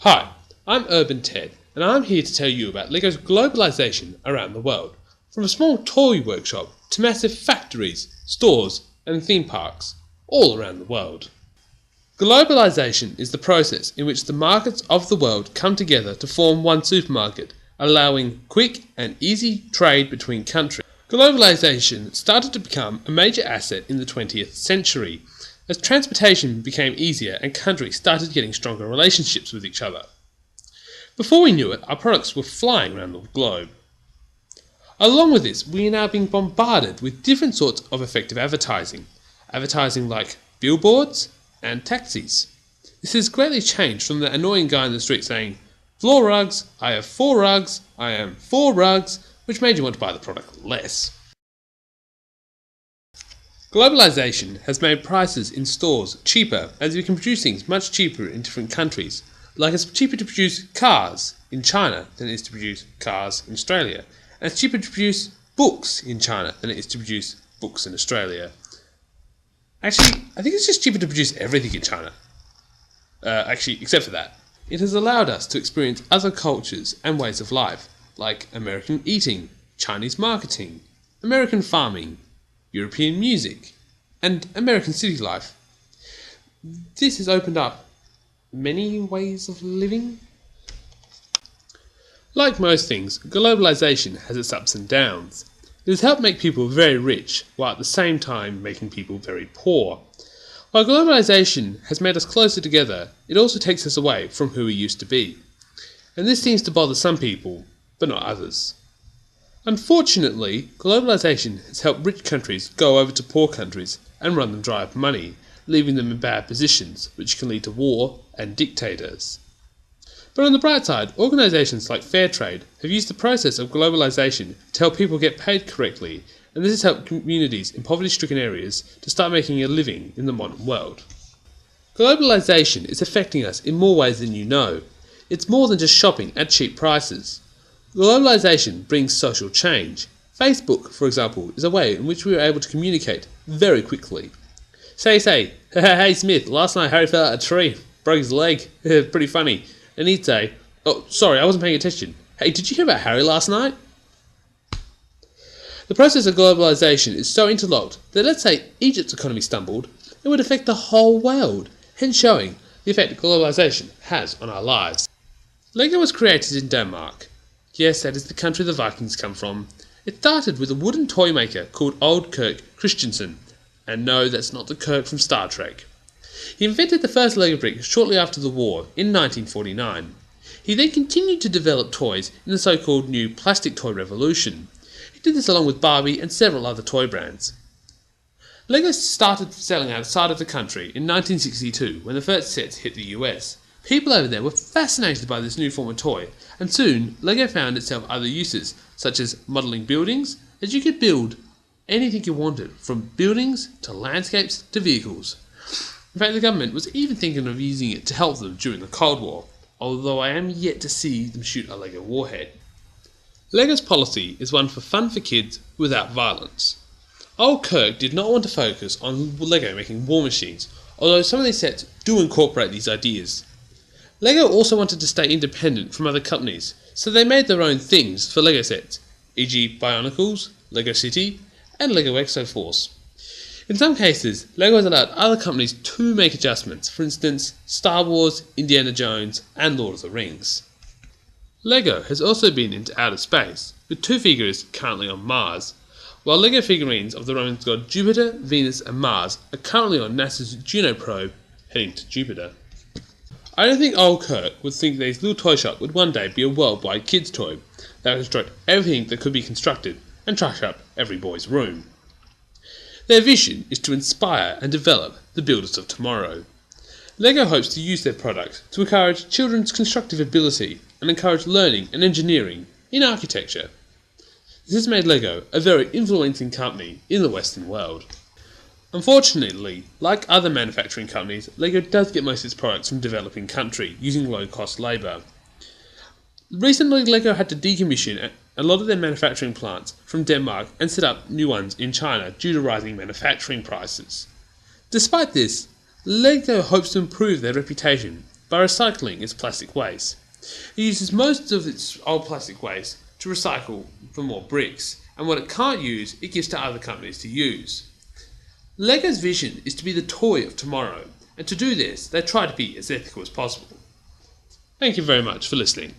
Hi, I'm Urban Ted, and I'm here to tell you about LEGO's globalization around the world, from a small toy workshop to massive factories, stores, and theme parks all around the world. Globalization is the process in which the markets of the world come together to form one supermarket, allowing quick and easy trade between countries. Globalization started to become a major asset in the 20th century, as transportation became easier and countries started getting stronger relationships with each other. Before we knew it, our products were flying around the globe. Along with this, we are now being bombarded with different sorts of effective advertising. Advertising like billboards and taxis. This has greatly changed from the annoying guy in the street saying, "Floor rugs, I have 4 rugs, I am 4 rugs," which made you want to buy the product less. Globalization has made prices in stores cheaper, as we can produce things much cheaper in different countries. Like it's cheaper to produce cars in China than it is to produce cars in Australia. And it's cheaper to produce books in China than it is to produce books in Australia. Actually, I think it's just cheaper to produce everything in China. Except for that. It has allowed us to experience other cultures and ways of life, like American eating, Chinese marketing, American farming, European music, and American city life. This has opened up many ways of living. Like most things, globalization has its ups and downs. It has helped make people very rich, while at the same time making people very poor. While globalization has made us closer together, it also takes us away from who we used to be. And this seems to bother some people, but not others. Unfortunately, globalization has helped rich countries go over to poor countries and run them dry of money, leaving them in bad positions, which can lead to war and dictators. But on the bright side, organisations like Fairtrade have used the process of globalisation to help people get paid correctly, and this has helped communities in poverty-stricken areas to start making a living in the modern world. Globalisation is affecting us in more ways than you know. It's more than just shopping at cheap prices. Globalisation brings social change. Facebook, for example, is a way in which we are able to communicate very quickly. Say, "Hey Smith, last night Harry fell out of a tree, broke his leg, pretty funny." And he'd say, "Oh, sorry, I wasn't paying attention. Hey, did you hear about Harry last night?" The process of globalisation is so interlocked that let's say Egypt's economy stumbled, it would affect the whole world, hence showing the effect globalisation has on our lives. Lego was created in Denmark. Yes, that is the country the Vikings come from. It started with a wooden toy maker called Old Kirk Christensen. And no, that's not the Kirk from Star Trek. He invented the first Lego brick shortly after the war, in 1949. He then continued to develop toys in the so-called new plastic toy revolution. He did this along with Barbie and several other toy brands. Lego started selling outside of the country in 1962 when the first sets hit the US. People over there were fascinated by this new form of toy, and soon Lego found itself other uses, such as modelling buildings, as you could build anything you wanted, from buildings to landscapes to vehicles. In fact, the government was even thinking of using it to help them during the Cold War, although I am yet to see them shoot a Lego warhead. Lego's policy is one for fun for kids without violence. Old Kirk did not want to focus on Lego making war machines, although some of these sets do incorporate these ideas. Lego also wanted to stay independent from other companies, so they made their own things for Lego sets, e.g. Bionicles, Lego City, and Lego Exoforce. In some cases, Lego has allowed other companies to make adjustments, for instance, Star Wars, Indiana Jones, and Lord of the Rings. Lego has also been into outer space, with 2 figures currently on Mars, while Lego figurines of the Roman god Jupiter, Venus, and Mars are currently on NASA's Juno probe, heading to Jupiter. I don't think Old Kirk would think that his little toy shop would one day be a worldwide kids' toy that would construct everything that could be constructed and trash up every boy's room. Their vision is to inspire and develop the builders of tomorrow. Lego hopes to use their products to encourage children's constructive ability and encourage learning and engineering in architecture. This has made Lego a very influential company in the Western world. Unfortunately, like other manufacturing companies, Lego does get most of its products from developing countries using low-cost labour. Recently, Lego had to decommission a lot of their manufacturing plants from Denmark and set up new ones in China due to rising manufacturing prices. Despite this, Lego hopes to improve their reputation by recycling its plastic waste. It uses most of its old plastic waste to recycle for more bricks, and what it can't use, it gives to other companies to use. Lego's vision is to be the toy of tomorrow, and to do this, they try to be as ethical as possible. Thank you very much for listening.